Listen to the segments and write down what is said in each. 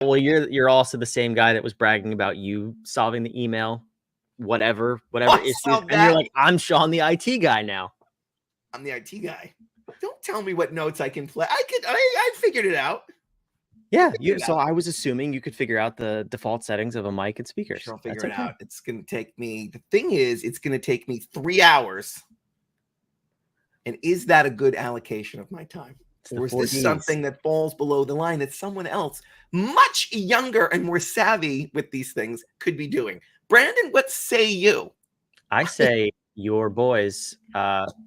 Well, you're also the same guy that was bragging about you solving the email, whatever issues, and you're like, I'm Sean, the IT guy now. I'm the IT guy. Don't tell me what notes I can play. I figured it out. Yeah, so I was assuming you could figure out the default settings of a mic and speakers. I'll figure it out. It's going to take me. The thing is, it's going to take me 3 hours. And is that a good allocation of my time? Or is this something that falls below the line that someone else much younger and more savvy with these things could be doing? Brandon, what say you? I say your boys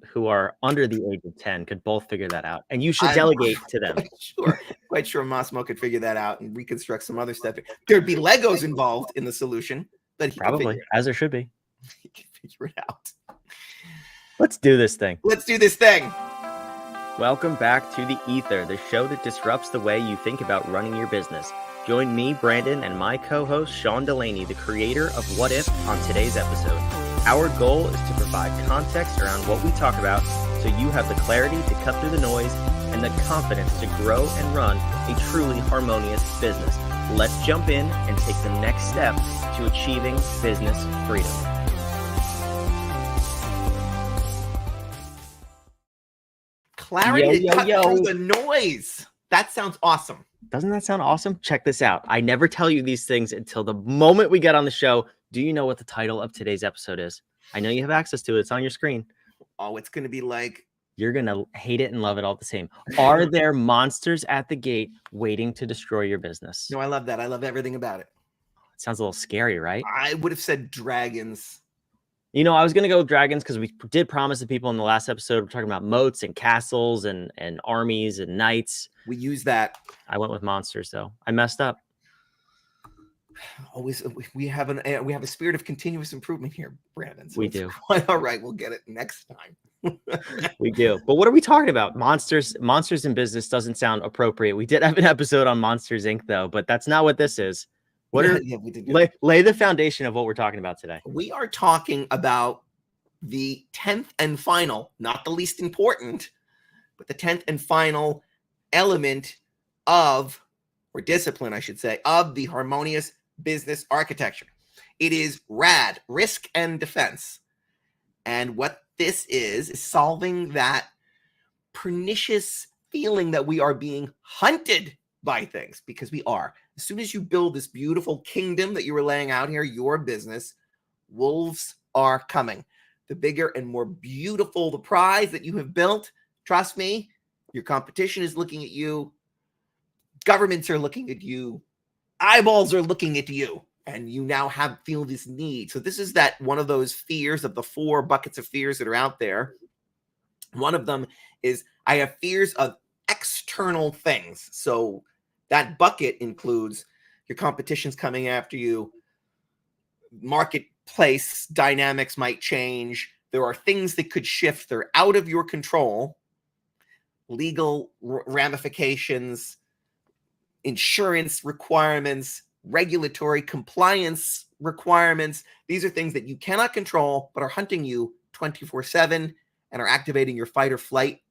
who are under the age of 10 could both figure that out. And you should delegate to them. Quite sure Massimo could figure that out and reconstruct some other stuff. There'd be Legos involved in the solution. But he probably, as there should be. He can figure it out. Let's do this thing. Welcome back to The Ether, the show that disrupts the way you think about running your business. Join me, Brandon, and my co-host, Sean Delaney, the creator of What If, on today's episode. Our goal is to provide context around what we talk about so you have the clarity to cut through the noise and the confidence to grow and run a truly harmonious business. Let's jump in and take the next step to achieving business freedom. Clarity to cut through the noise. That sounds awesome. Doesn't that sound awesome? Check this out. I never tell you these things until the moment we get on the show. Do you know what the title of today's episode is? I know you have access to it. It's on your screen. Oh, it's going to be like... You're going to hate it and love it all the same. Are there monsters at the gate waiting to destroy your business? No, I love that. I love everything about it. It sounds a little scary, right? I would have said dragons. You know, I was going to go with dragons because we did promise the people in the last episode, we're talking about moats and castles and armies and knights. We use that. I went with monsters, though. I messed up. Always, we have a spirit of continuous improvement here, Brandon. So we do. All right, we'll get it next time. We do. But what are we talking about? Monsters in business doesn't sound appropriate. We did have an episode on Monsters Inc., though, but that's not what this is. Lay the foundation of what we're talking about today. We are talking about the 10th and final, not the least important, but the 10th and final element of, or discipline, I should say, of the harmonious business architecture. It is RAD, risk and defense. And what this is solving that pernicious feeling that we are being hunted by things, because we are. As soon as you build this beautiful kingdom that you were laying out here, your business, wolves are coming. The bigger and more beautiful the prize that you have built, trust me, your competition is looking at you. Governments are looking at you. Eyeballs are looking at you. And you now feel this need. So this is that one of those fears of the 4 buckets of fears that are out there. One of them is I have fears of external things. So that bucket includes your competition's coming after you. Marketplace dynamics might change. There are things that could shift. They're out of your control. Legal ramifications, insurance requirements, regulatory compliance requirements. These are things that you cannot control, but are hunting you 24/7 and are activating your fight or flight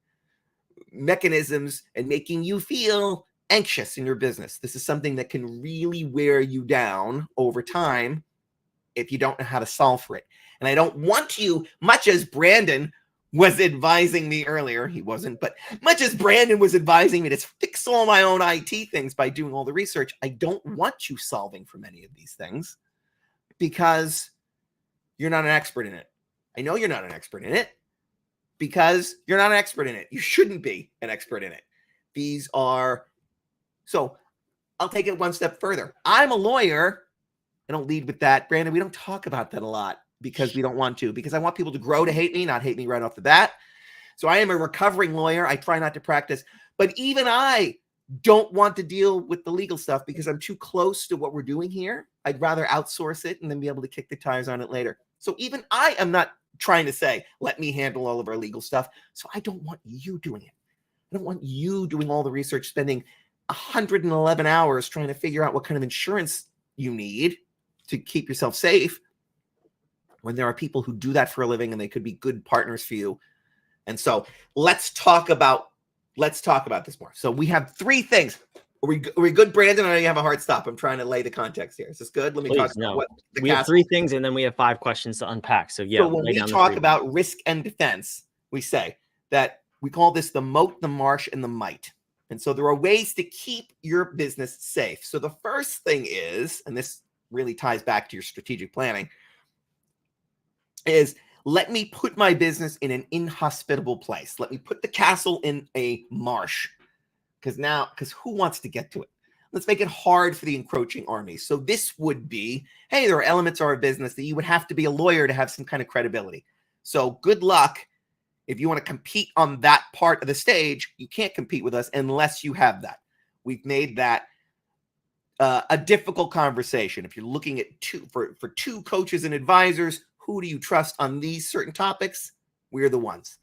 mechanisms and making you feel anxious in your business. This is something that can really wear you down over time if you don't know how to solve for it. And I don't want you, much as Brandon was advising me earlier, he wasn't, but much as Brandon was advising me to fix all my own IT things by doing all the research, I don't want you solving for many of these things because you're not an expert in it. I know you're not an expert in it because you're not an expert in it. You shouldn't be an expert in it. These are... So I'll take it one step further. I'm a lawyer. I don't lead with that. Brandon, we don't talk about that a lot because we don't want to, because I want people to grow to hate me, not hate me right off the bat. So I am a recovering lawyer. I try not to practice, but even I don't want to deal with the legal stuff because I'm too close to what we're doing here. I'd rather outsource it and then be able to kick the tires on it later. So even I am not trying to say, let me handle all of our legal stuff. So I don't want you doing it. I don't want you doing all the research, spending 111 hours trying to figure out what kind of insurance you need to keep yourself safe when there are people who do that for a living and they could be good partners for you. And so let's talk about this more. So we have 3 things. Are we good, Brandon? I know you have a hard stop. I'm trying to lay the context here. Is this good? Let me talk about what the we have 3 things, and then we have 5 questions to unpack. So yeah. So when we talk about risk and defense, we say that we call this the moat, the marsh, and the might. And so there are ways to keep your business safe. So the first thing is, and this really ties back to your strategic planning, is let me put my business in an inhospitable place. Let me put the castle in a marsh. Because who wants to get to it? Let's make it hard for the encroaching armies. So this would be, hey, there are elements of our business that you would have to be a lawyer to have some kind of credibility. So good luck. If you want to compete on that part of the stage, you can't compete with us unless you have that. We've made that a difficult conversation. If you're looking at for 2 coaches and advisors, who do you trust on these certain topics? We're the ones.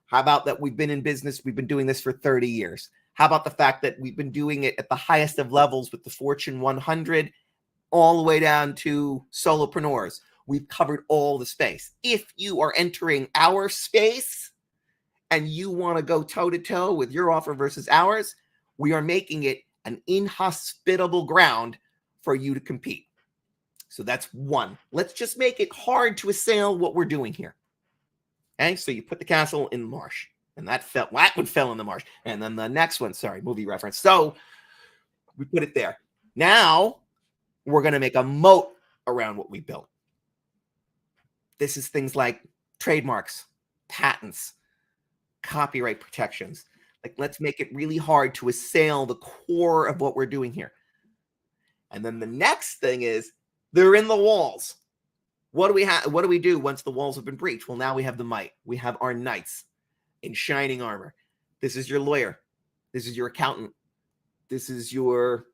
How about that we've been in business, we've been doing this for 30 years. How about the fact that we've been doing it at the highest of levels with the Fortune 100 all the way down to solopreneurs? We've covered all the space. If you are entering our space and you want to go toe-to-toe with your offer versus ours, we are making it an inhospitable ground for you to compete. So that's one. Let's just make it hard to assail what we're doing here. Okay, so you put the castle in the marsh. And that one fell in the marsh. And then the next one, sorry, movie reference. So we put it there. Now we're going to make a moat around what we built. This is things like trademarks, patents, copyright protections. Like, let's make it really hard to assail the core of what we're doing here. And then the next thing is they're in the walls. What do we do once the walls have been breached? Well, now we have the might. We have our knights in shining armor. This is your lawyer. This is your accountant. This is your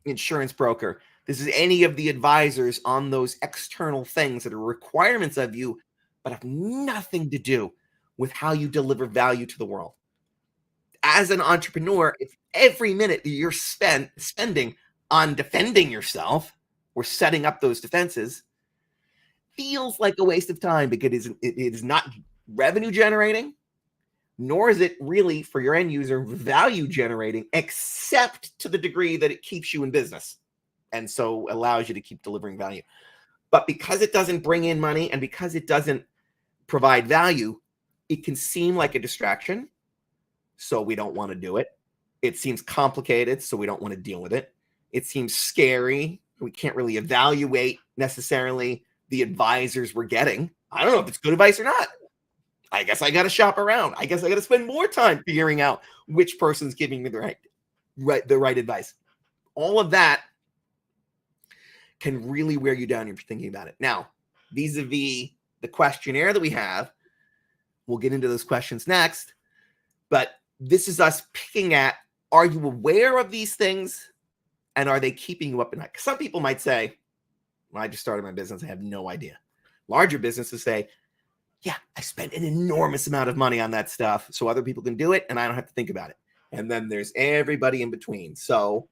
insurance broker. This is any of the advisors on those external things that are requirements of you, but have nothing to do with how you deliver value to the world. As an entrepreneur, if every minute that you're spending on defending yourself or setting up those defenses feels like a waste of time, because it is not revenue generating, nor is it really for your end user value generating, except to the degree that it keeps you in business and so allows you to keep delivering value. But because it doesn't bring in money and because it doesn't provide value, it can seem like a distraction, so we don't want to do it. It seems complicated, so we don't want to deal with it. It seems scary. We can't really evaluate necessarily the advisors we're getting. I don't know if it's good advice or not. I guess I got to shop around. I guess I got to spend more time figuring out which person's giving me the right advice. All of that can really wear you down if you're thinking about it. Now, vis-a-vis the questionnaire that we have, we'll get into those questions next, but this is us picking at, are you aware of these things and are they keeping you up at night? Because some people might say, when I just started my business, I have no idea. Larger businesses say, yeah, I spent an enormous amount of money on that stuff so other people can do it and I don't have to think about it. And then there's everybody in between. So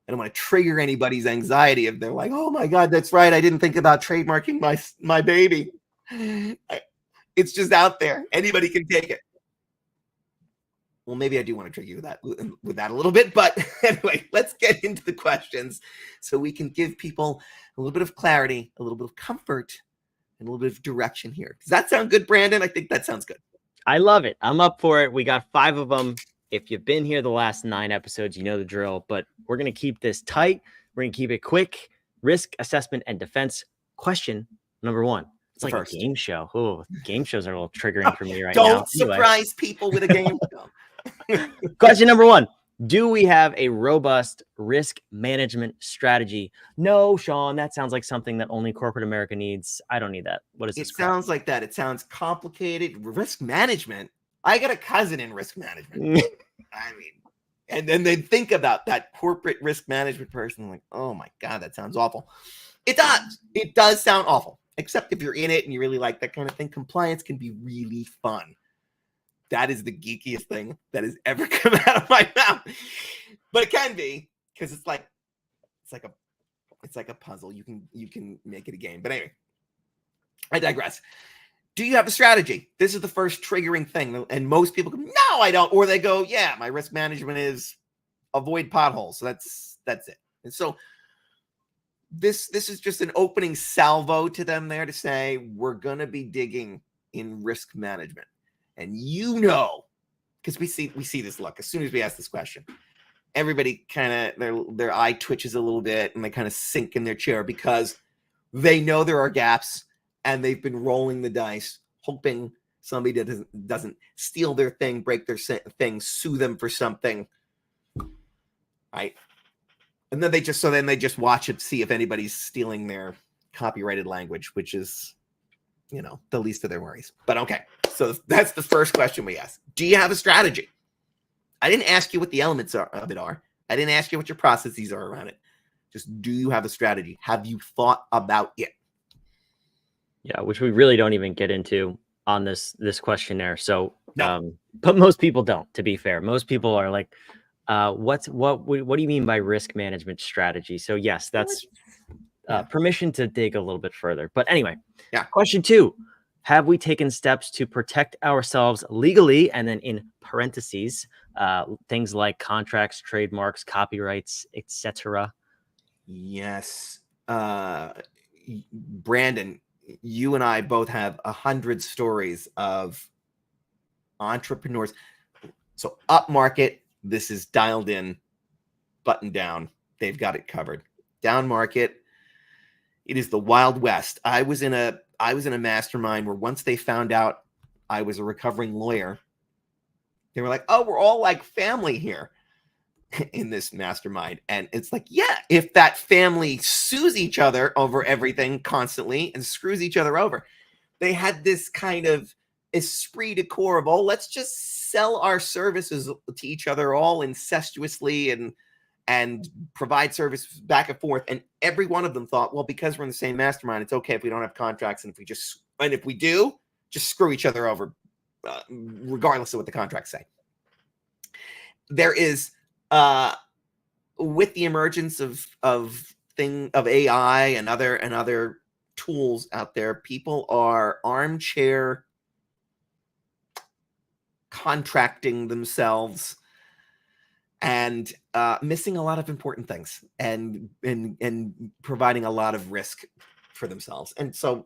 I don't want to trigger anybody's anxiety if they're like, oh my God, that's right, I didn't think about trademarking my baby. It's just out there. Anybody can take it. Well, maybe I do want to trigger you with that a little bit. But anyway, let's get into the questions so we can give people a little bit of clarity, a little bit of comfort, and a little bit of direction here. Does that sound good, Brandon? I think that sounds good. I love it. I'm up for it. We got 5 of them. If you've been here the last 9 episodes, you know the drill, but we're going to keep this tight. We're going to keep it quick. Risk assessment and defense. Question number 1. It's like a game show. Oh, game shows are a little triggering for me right now. Don't surprise people with a game show. Question number 1. Do we have a robust risk management strategy? No, Sean, that sounds like something that only corporate America needs. I don't need that. What is this? It sounds like that. It sounds complicated. Risk management. I got a cousin in risk management. I mean, and then they think about that corporate risk management person like, oh my God, that sounds awful. It does. It does sound awful, except if you're in it and you really like that kind of thing. Compliance can be really fun. That is the geekiest thing that has ever come out of my mouth. But it can be, because it's like a puzzle. You can make it a game. But anyway, I digress. Do you have a strategy? This is the first triggering thing. And most people go, no, I don't. Or they go, yeah, my risk management is avoid potholes. So that's it. And so this is just an opening salvo to them there to say, we're going to be digging in risk management. And because we see this look as soon as we ask this question, everybody kind of their eye twitches a little bit and they kind of sink in their chair because they know there are gaps and they've been rolling the dice, hoping somebody doesn't steal their thing, break their thing, sue them for something, right? And then they just watch it, see if anybody's stealing their copyrighted language, which is, the least of their worries. But okay, so that's the first question we ask. Do you have a strategy? I didn't ask you what the elements of it are. I didn't ask you what your processes are around it. Just, do you have a strategy? Have you thought about it? Yeah, which we really don't even get into on this questionnaire. So, No. But most people don't, to be fair. Most people are like, what do you mean by risk management strategy? So yes, that's permission to dig a little bit further. But anyway, Question 2, have we taken steps to protect ourselves legally? And then in parentheses, things like contracts, trademarks, copyrights, etc. Yes. Brandon, you and I both have 100 stories of entrepreneurs. So upmarket, this is dialed in, button down. They've got it covered. Down market, it is the Wild West. I was in a mastermind where once they found out I was a recovering lawyer, they were like, "Oh, we're all like family here in this mastermind." And it's like, yeah, if that family sues each other over everything constantly and screws each other over, they had this kind of esprit de corps of, oh, let's just sell our services to each other all incestuously and provide service back and forth. And every one of them thought, well, because we're in the same mastermind, it's okay if we don't have contracts. And if we do, just screw each other over, regardless of what the contracts say. There is, with the emergence of AI and other tools out there, people are armchair contracting themselves and missing a lot of important things and providing a lot of risk for themselves. And so,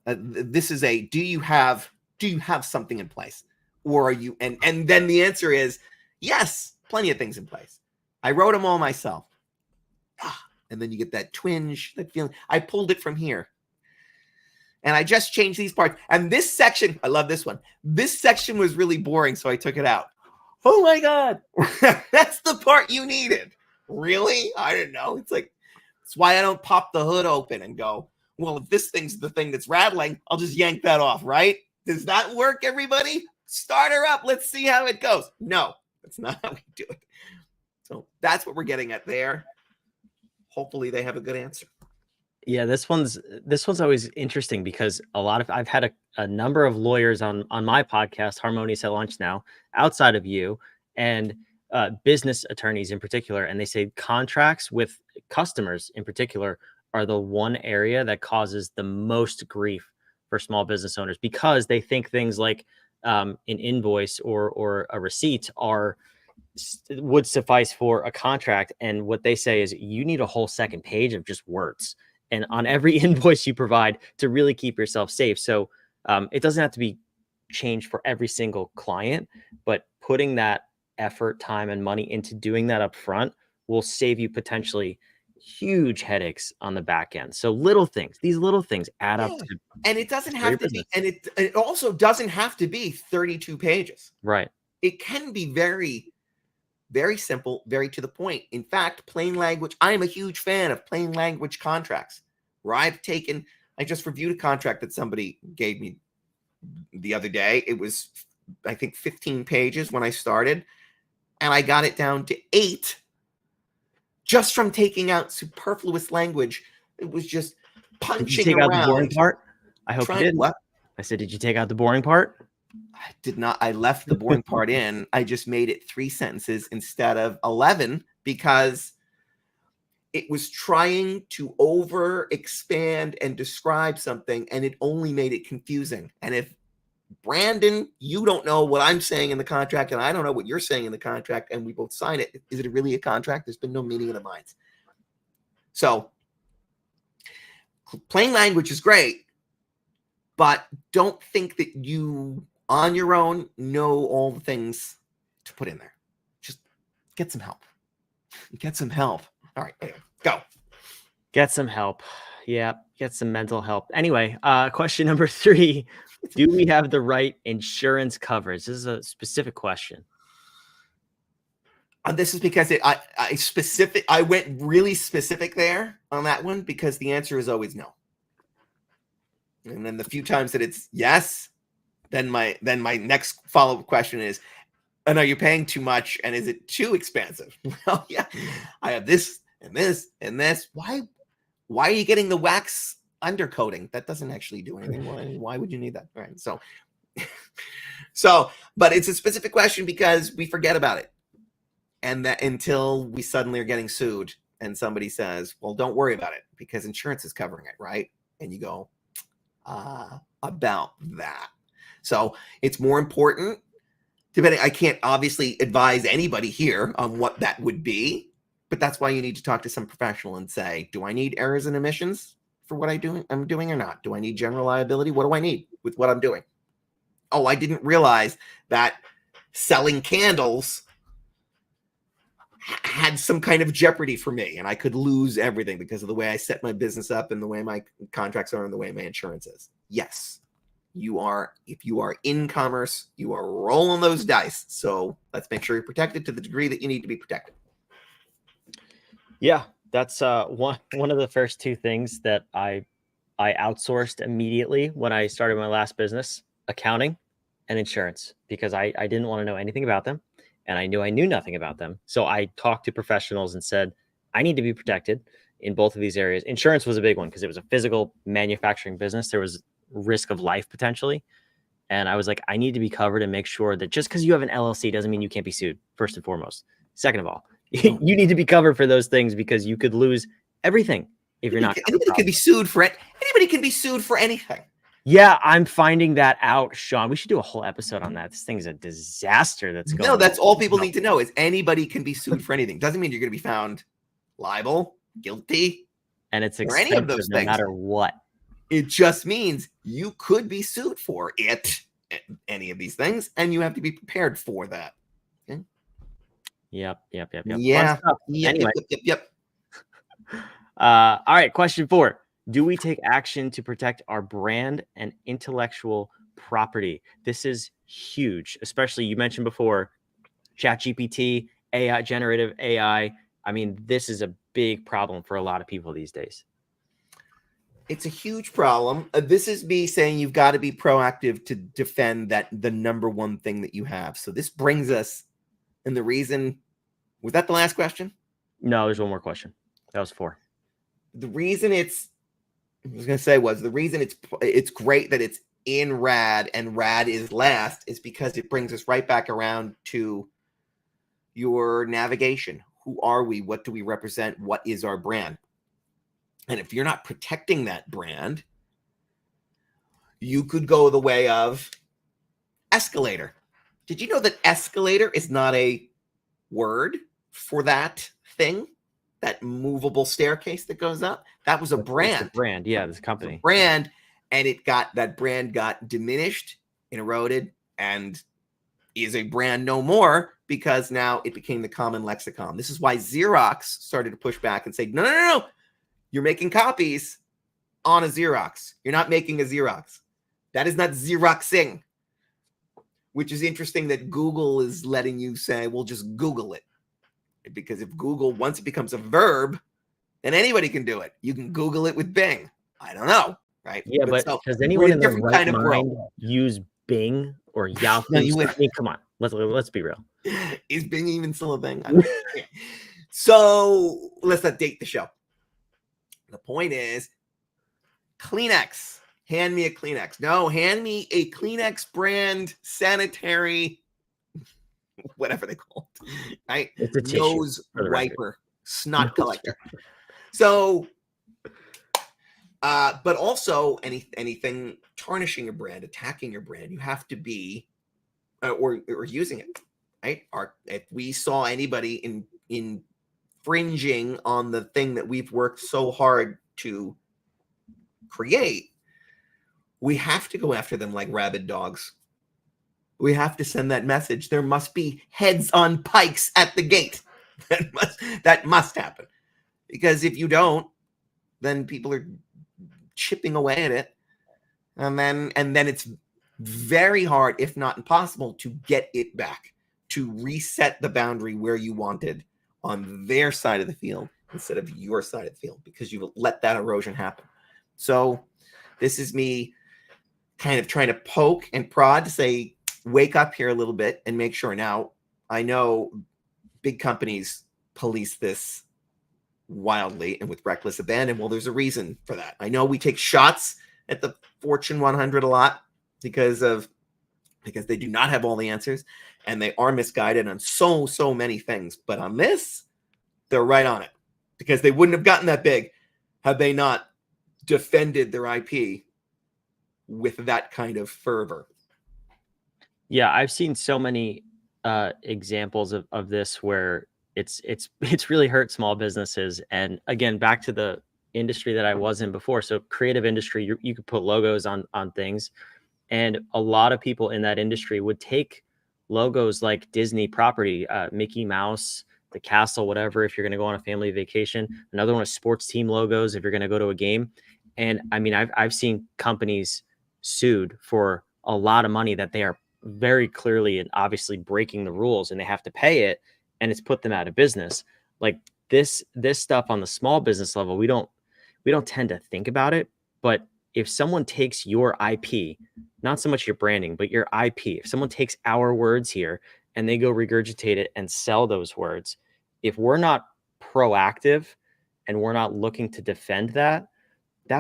this is do you have something in place, or are you? And then the answer is yes, plenty of things in place. I wrote them all myself. And then you get that twinge, that feeling. I pulled it from here. And I just changed these parts. And this section, I love this one. This section was really boring, so I took it out. Oh my God. That's the part you needed. Really? I didn't know. It's like, that's why I don't pop the hood open and go, well, if this thing's the thing that's rattling, I'll just yank that off, right? Does that work, everybody? Start her up. Let's see how it goes. No, that's not how we do it. So that's what we're getting at there. Hopefully they have a good answer. Yeah, this one's always interesting because I've had a number of lawyers on my podcast, Harmonious at Lunch now, outside of you, and business attorneys in particular, and they say contracts with customers in particular are the one area that causes the most grief for small business owners, because they think things like an invoice or a receipt would suffice for a contract, and what they say is you need a whole second page of just words and on every invoice you provide to really keep yourself safe. So it doesn't have to be changed for every single client, but putting that effort, time, and money into doing that up front will save you potentially huge headaches on the back end. So these little things add up to, and it doesn't have to be, and it also doesn't have to be 32 pages. Right. It can be very, very simple, very to the point. In fact, plain language. I am a huge fan of plain language contracts, where I just reviewed a contract that somebody gave me the other day. It was, I think, 15 pages when I started, and I got it down to 8 just from taking out superfluous language. It was just punching Did you take around. Out the boring part? I hope you did. What? I said, did you take out the boring part? I did not. I left the boring part in. I just made it 3 sentences instead of 11 because it was trying to over expand and describe something, and it only made it confusing. And if Brandon, you don't know what I'm saying in the contract, and I don't know what you're saying in the contract, and we both sign it. Is it really a contract? There's been no meeting of the minds. So plain language is great, but don't think that you on your own know all the things to put in there. Just get some help. Get some help. All right, anyway, go. Get some help. Yeah, get some mental help. Anyway, question number 3. Do we have the right insurance coverage? This is a specific question. This is because I went really specific there on that one because the answer is always no. And then the few times that it's yes, then my next follow-up question is, and are you paying too much and is it too expensive? Well, yeah, I have this and this and this. Why are you getting the wax undercoating? That doesn't actually do anything. Why would you need that? All right. So, but it's a specific question because we forget about it. And that until we suddenly are getting sued and somebody says, well, don't worry about it because insurance is covering it, right? And you go, about that. So it's more important. I can't obviously advise anybody here on what that would be, but that's why you need to talk to some professional and say, do I need errors and omissions for what I'm doing or not? Do I need general liability? What do I need with what I'm doing? Oh, I didn't realize that selling candles had some kind of jeopardy for me and I could lose everything because of the way I set my business up and the way my contracts are and the way my insurance is. Yes, if you are in commerce, you are rolling those dice. So let's make sure you're protected to the degree that you need to be protected. Yeah, that's one of the first 2 things that I outsourced immediately when I started my last business, accounting and insurance, because I didn't want to know anything about them. And I knew nothing about them. So I talked to professionals and said, I need to be protected in both of these areas. Insurance was a big one because it was a physical manufacturing business. There was risk of life potentially. And I was like, I need to be covered and make sure that just because you have an LLC doesn't mean you can't be sued, first and foremost. Second of all, you need to be covered for those things because you could lose everything if you're not. Anybody can be sued for it. Anybody can be sued for anything. Yeah, I'm finding that out, Sean. We should do a whole episode on that. This thing's a disaster that's going on. No, that's all people need to know is anybody can be sued for anything. Doesn't mean you're going to be found liable, guilty, and it's or any of those no things. matter what. It just means you could be sued for any of these things, and you have to be prepared for that. Okay? Yep. Yeah. Anyway. Yep. All right. Question 4. Do we take action to protect our brand and intellectual property? This is huge, especially you mentioned before, ChatGPT, AI, generative AI. I mean, this is a big problem for a lot of people these days. It's a huge problem. This is me saying you've got to be proactive to defend the number one thing that you have. So this brings us, and the reason, was that the last question? No, there's one more question. That was 4. The reason it's great that it's in RAD and RAD is last is because it brings us right back around to your navigation. Who are we? What do we represent? What is our brand? And if you're not protecting that brand, you could go the way of escalator. Did you know that escalator is not a word for that thing? That movable staircase that goes up? That was a brand. It's a brand, yeah, this company. Brand, and that brand got diminished and eroded and is a brand no more because now it became the common lexicon. This is why Xerox started to push back and say, no. You're making copies on a Xerox. You're not making a Xerox. That is not Xeroxing, which is interesting that Google is letting you say, well, just Google it. Because if Google, once it becomes a verb, then anybody can do it. You can Google it with Bing. I don't know, right? Yeah, but does anyone in their right mind use Bing or Yahoo? No, you would. I mean, come on, let's be real. Is Bing even still a thing? So let's not date the show. The point is, Kleenex. Hand me a Kleenex. No, hand me a Kleenex brand sanitary, whatever they call it, right? It's a nose wiper, snot collector. So, but also anything tarnishing your brand, attacking your brand, you have to be or using it, right? If we saw anybody infringing on the thing that we've worked so hard to create, we have to go after them like rabid dogs. We have to send that message. There must be heads on pikes at the gate. That must happen. Because if you don't, then people are chipping away at it. And then it's very hard, if not impossible, to get it back, to reset the boundary where you wanted on their side of the field instead of your side of the field, because you let that erosion happen. So this is me kind of trying to poke and prod to say, wake up here a little bit and make sure. Now, I know big companies police this wildly and with reckless abandon. Well, there's a reason for that. I know we take shots at the Fortune 100 a lot because they do not have all the answers and they are misguided on so many things. But on this, they're right on it, because they wouldn't have gotten that big had they not defended their IP with that kind of fervor. Yeah, I've seen so many examples of this where it's really hurt small businesses. And again, back to the industry that I was in before. So creative industry, you could put logos on things, and a lot of people in that industry would take logos like Disney property, Mickey Mouse, the castle, whatever, if you're going to go on a family vacation. Another one is sports team logos if you're going to go to a game. And I mean, I've seen companies sued for a lot of money that they are very clearly and obviously breaking the rules, and they have to pay it, and it's put them out of business. Like this stuff on the small business level, we don't tend to think about it. But if someone takes your IP, not so much your branding, but your IP, if someone takes our words here and they go regurgitate it and sell those words, if we're not proactive and we're not looking to defend that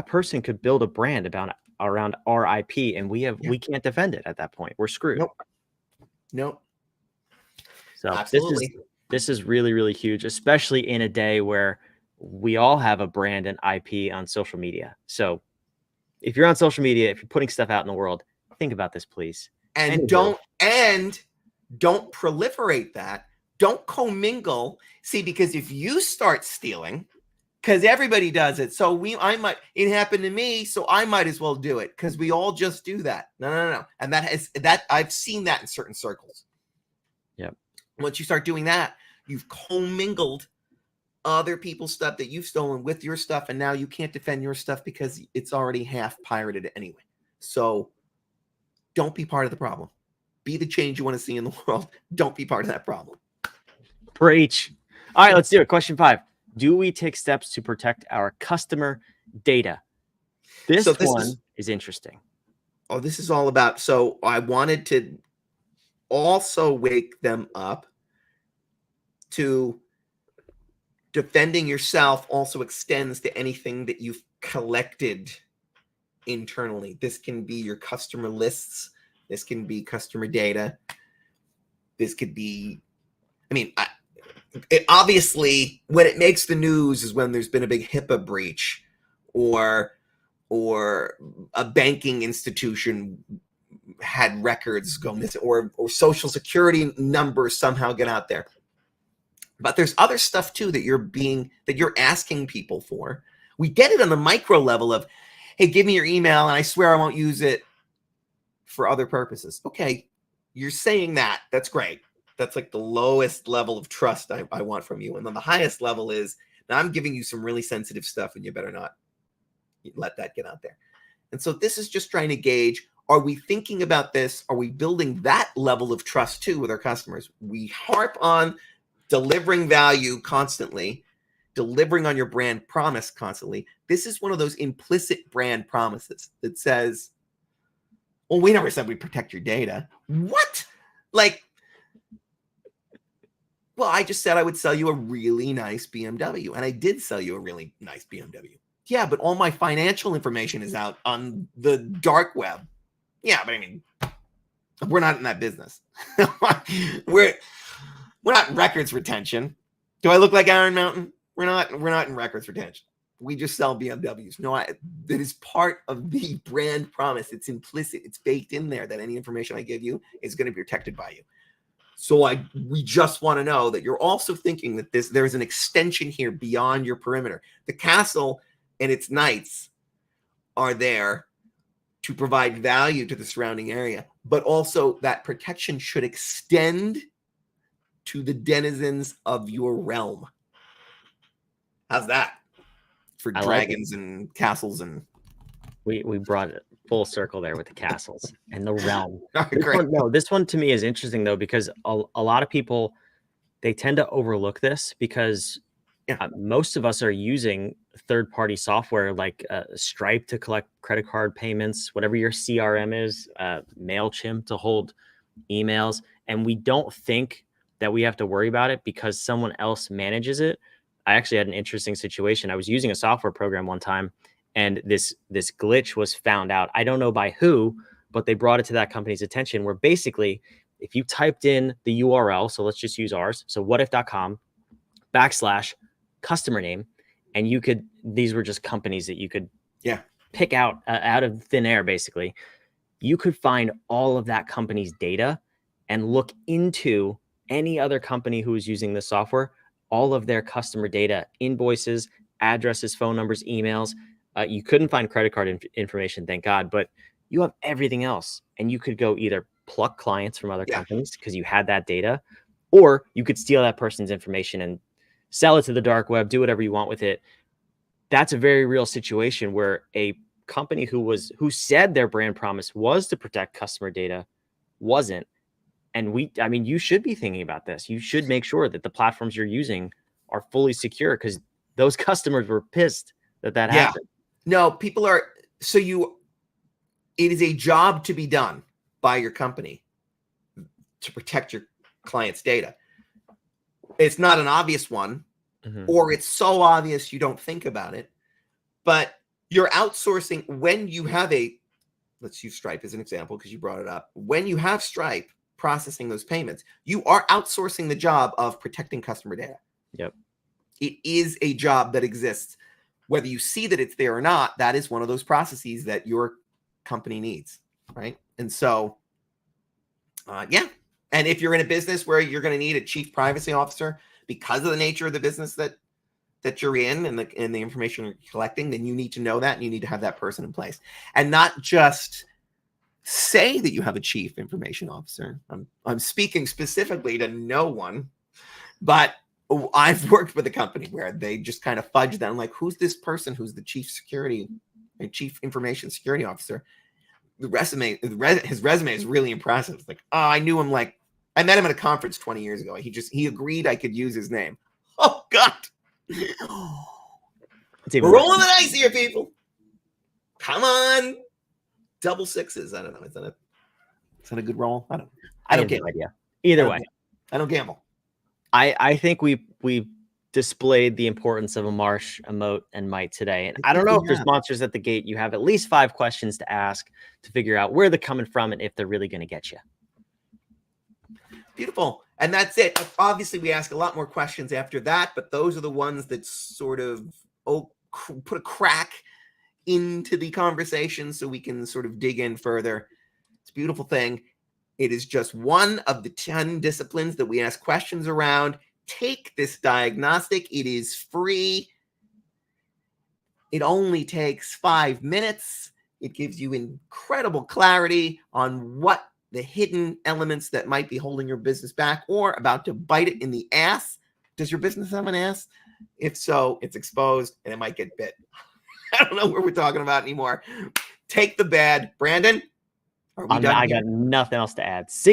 person could build a brand around our IP, and we can't defend it at that point. We're screwed. Nope. So absolutely. This is really, really huge, especially in a day where we all have a brand and IP on social media. So if you're on social media, if you're putting stuff out in the world, think about this, please. And don't proliferate that. Don't commingle. See, because if you start stealing, because everybody does it, so it happened to me, so I might as well do it, because we all just do that. No. And I've seen that in certain circles. Yep. Once you start doing that, you've commingled other people's stuff that you've stolen with your stuff, and now you can't defend your stuff because it's already half pirated anyway. So don't be part of the problem. Be the change you want to see in the world. Don't be part of that problem. Preach. All right, let's do it. Question 5. Do we take steps to protect our customer data? This one is interesting. Oh, this is all about, so I wanted to also wake them up to defending yourself also extends to anything that you've collected internally. This can be your customer lists. This can be customer data. This could be, obviously, when it makes the news is when there's been a big HIPAA breach, or a banking institution had records go missing, or social security numbers somehow get out there. But there's other stuff too that you're asking people for. We get it on the micro level of, hey, give me your email and I swear I won't use it for other purposes. Okay, you're saying that. That's great. That's like the lowest level of trust I want from you. And then the highest level is, now I'm giving you some really sensitive stuff and you better not let that get out there. And so this is just trying to gauge, are we thinking about this? Are we building that level of trust too with our customers? We harp on delivering value constantly, delivering on your brand promise constantly. This is one of those implicit brand promises that says, well, we never said we protect your data. What? Like, well, I just said I would sell you a really nice BMW, and I did sell you a really nice BMW. Yeah, but all my financial information is out on the dark web. Yeah, but we're not in that business. We're not records retention. Do I look like Iron Mountain? We're not in records retention. we just sell BMWs. No, that is part of the brand promise. It's implicit. It's baked in there that any information I give you is going to be protected by you. So we just want to know that you're also thinking that there's an extension here beyond your perimeter. The castle and its knights are there to provide value to the surrounding area, but also that protection should extend to the denizens of your realm. How's that for dragons and castles? And we brought it full circle there with the castles and the realm. Great. This one to me is interesting though, because a lot of people, they tend to overlook this because most of us are using third-party software like Stripe to collect credit card payments, whatever your CRM is, MailChimp to hold emails, and we don't think that we have to worry about it because someone else manages it. I actually had an interesting situation. I was using a software program one time, and this glitch was found out. I don't know by who, but they brought it to that company's attention, where basically if you typed in the URL, so let's just use ours, so whatif.com/customer name, and you could, these were just companies that you could pick out of thin air. Basically, you could find all of that company's data and look into any other company who is using this software, all of their customer data, invoices, addresses, phone numbers, emails. You couldn't find credit card information, thank God, but you have everything else. And you could go either pluck clients from other companies because you had that data, or you could steal that person's information and sell it to the dark web, do whatever you want with it. That's a very real situation where a company who said their brand promise was to protect customer data wasn't. And you should be thinking about this. You should make sure that the platforms you're using are fully secure, because those customers were pissed that happened. No, people are. So it is a job to be done by your company to protect your client's data. It's not an obvious one, or it's so obvious you don't think about it, but you're outsourcing when you have let's use Stripe as an example, because you brought it up. When you have Stripe processing those payments, you are outsourcing the job of protecting customer data. Yep. It is a job that exists. Whether you see that it's there or not, that is one of those processes that your company needs, right? And so, and if you're in a business where you're going to need a chief privacy officer because of the nature of the business that you're in and the information you're collecting, then you need to know that, and you need to have that person in place, and not just say that you have a chief information officer. I'm speaking specifically to no one, but I've worked with a company where they just kind of fudge that. I'm like, who's this person who's the chief information security officer? His resume is really impressive. It's like, oh, I knew him. Like, I met him at a conference 20 years ago. He agreed I could use his name. Oh God. We're rolling the dice here, people. Come on. Double sixes. I don't know. Is that a good roll? I don't gamble. Idea. Either way, I don't gamble. I think we displayed the importance of a marsh, a moat, and might today. And I don't know if there's monsters at the gate. You have at least 5 questions to ask to figure out where they're coming from and if they're really going to get you. Beautiful. And that's it. Obviously, we ask a lot more questions after that, but those are the ones that sort of put a crack into the conversation so we can sort of dig in further. It's a beautiful thing. It is just one of the 10 disciplines that we ask questions around. Take this diagnostic. It is free. It only takes 5 minutes. It gives you incredible clarity on what the hidden elements that might be holding your business back or about to bite it in the ass. Does your business have an ass? If so, it's exposed and it might get bit. I don't know what we're talking about anymore. Take the bad. Brandon, are we done? I got nothing else to add. See